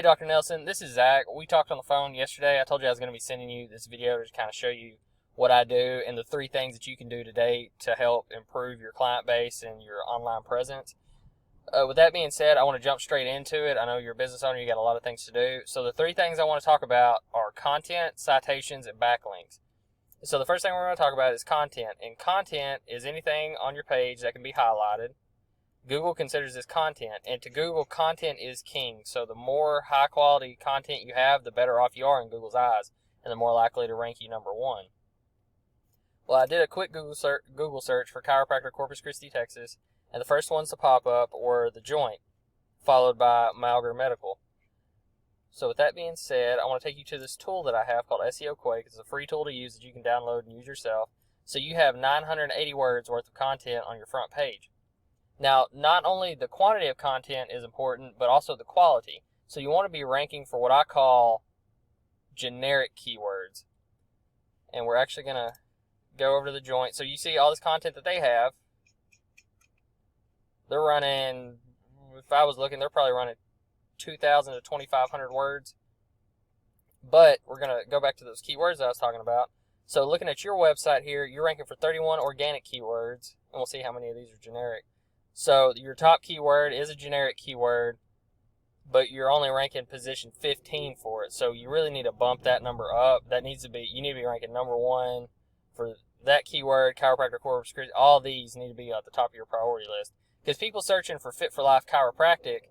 Hey, Dr. Nelson, this is Zach. We talked on the phone yesterday. I told you I was going to be sending you this video to kind of show you what I do and the 3 things that you can do today to help improve your client base and your online presence. With that being said, I want to jump straight into it. I know you're a business owner, you got a lot of things to do. So the 3 things I want to talk about are content, citations, and backlinks. So the first thing we're going to talk about is content. And content is anything on your page that can be highlighted. Google considers this content, and to Google, content is king. So the more high quality content you have, the better off you are in Google's eyes, and the more likely to rank you number 1. Well, I did a quick Google search for Chiropractor Corpus Christi, Texas, and the first ones to pop up were The Joint, followed by Malgre Medical. So with that being said, I want to take you to this tool that I have called SEO Quake. It's a free tool to use that you can download and use yourself. So you have 980 words worth of content on your front page. Now, not only the quantity of content is important, but also the quality. So you want to be ranking for what I call generic keywords. And we're actually going to go over to The Joint. So you see all this content that they have. They're running, if I was looking, they're probably running 2,000 to 2,500 words. But we're going to go back to those keywords that I was talking about. So looking at your website here, you're ranking for 31 organic keywords. And we'll see how many of these are generic. So your top keyword is a generic keyword, but you're only ranking position 15 for it. So you really need to bump that number up. You need to be ranking number 1 for that keyword, Chiropractor Corpus Christi. All these need to be at the top of your priority list. Because people searching for FitLife Chiropractic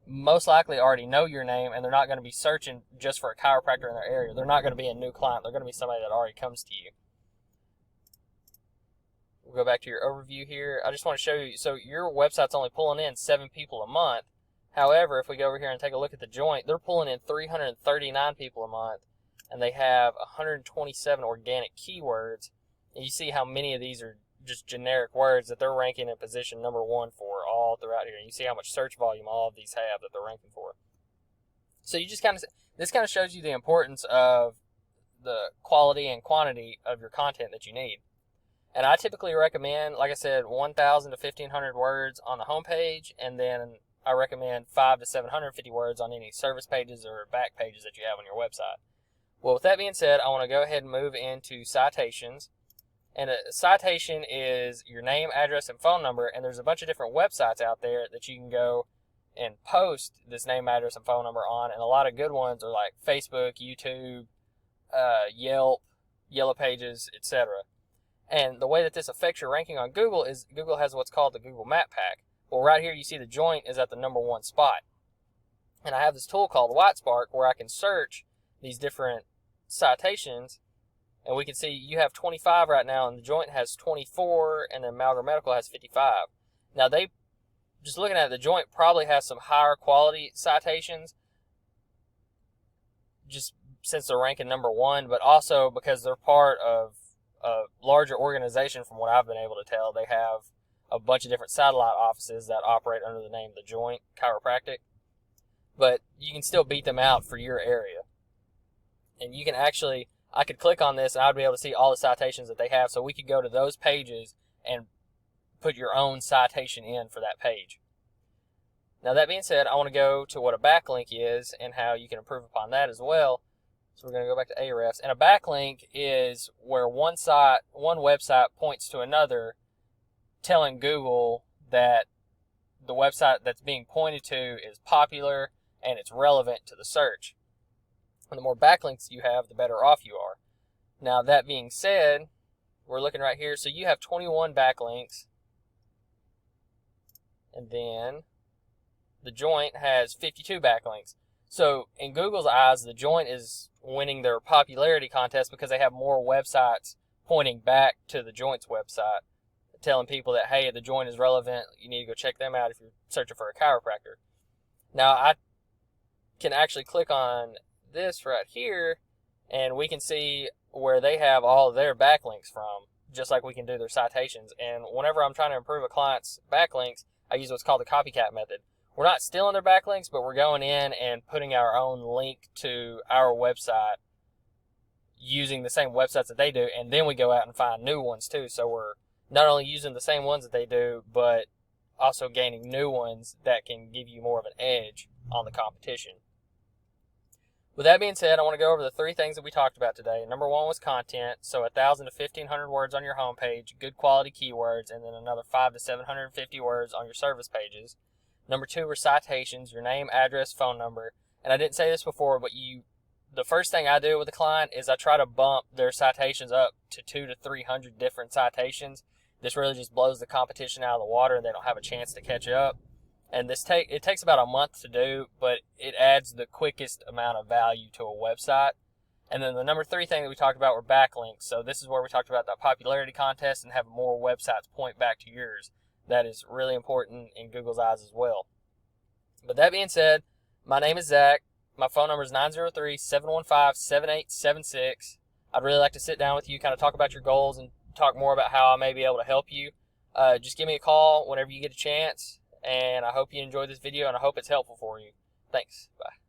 most likely already know your name, and they're not going to be searching just for a chiropractor in their area. They're not going to be a new client. They're going to be somebody that already comes to you. We'll go back to your overview here. I just want to show you, so your website's only pulling in 7 people a month. However, if we go over here and take a look at The Joint, they're pulling in 339 people a month, and they have 127 organic keywords. And you see how many of these are just generic words that they're ranking in position number 1 for all throughout here. And you see how much search volume all of these have that they're ranking for. So you just this kind of shows you the importance of the quality and quantity of your content that you need. And I typically recommend, like I said, 1,000 to 1,500 words on the home page, and then I recommend 500 to 750 words on any service pages or back pages that you have on your website. Well, with that being said, I want to go ahead and move into citations. And a citation is your name, address, and phone number, and there's a bunch of different websites out there that you can go and post this name, address, and phone number on, and a lot of good ones are like Facebook, YouTube, Yelp, Yellow Pages, etc. And the way that this affects your ranking on Google is Google has what's called the Google Map Pack. Well, right here you see The Joint is at the number 1 spot. And I have this tool called WhiteSpark where I can search these different citations, and we can see you have 25 right now, and The Joint has 24, and then Malgre Medical has 55. Now, just looking at it, The Joint probably has some higher quality citations, just since they're ranking number 1, but also because they're part of a larger organization. From what I've been able to tell, they have a bunch of different satellite offices that operate under the name The Joint Chiropractic, but you can still beat them out for your area. And you can actually, I could click on this and I'd be able to see all the citations that they have, so we could go to those pages and put your own citation in for that page. Now, that being said, I want to go to what a backlink is and how you can improve upon that as well. So we're going to go back to Ahrefs. And a backlink is where one website points to another, telling Google that the website that's being pointed to is popular and it's relevant to the search. And the more backlinks you have, the better off you are. Now, that being said, we're looking right here. So you have 21 backlinks. And then The Joint has 52 backlinks. So in Google's eyes, The Joint is winning their popularity contest because they have more websites pointing back to The Joint's website, telling people that, hey, The Joint is relevant. You need to go check them out if you're searching for a chiropractor. Now, I can actually click on this right here, and we can see where they have all of their backlinks from, just like we can do their citations. And whenever I'm trying to improve a client's backlinks, I use what's called the copycat method. We're not stealing their backlinks, but we're going in and putting our own link to our website using the same websites that they do, and then we go out and find new ones too. So we're not only using the same ones that they do, but also gaining new ones that can give you more of an edge on the competition. With that being said, I want to go over the 3 things that we talked about today. Number 1 was content, so 1,000 to 1,500 words on your homepage, good quality keywords, and then another 5 to 750 words on your service pages. Number 2 were citations, your name, address, phone number. And I didn't say this before, but the first thing I do with a client is I try to bump their citations up to 200 to 300 different citations. This really just blows the competition out of the water, and they don't have a chance to catch up. And it takes about a month to do, but it adds the quickest amount of value to a website. And then the number 3 thing that we talked about were backlinks. So this is where we talked about that popularity contest and having more websites point back to yours. That is really important in Google's eyes as well. But that being said, my name is Zach. My phone number is 903-715-7876. I'd really like to sit down with you, kind of talk about your goals and talk more about how I may be able to help you. Just give me a call whenever you get a chance. And I hope you enjoyed this video, and I hope it's helpful for you. Thanks. Bye.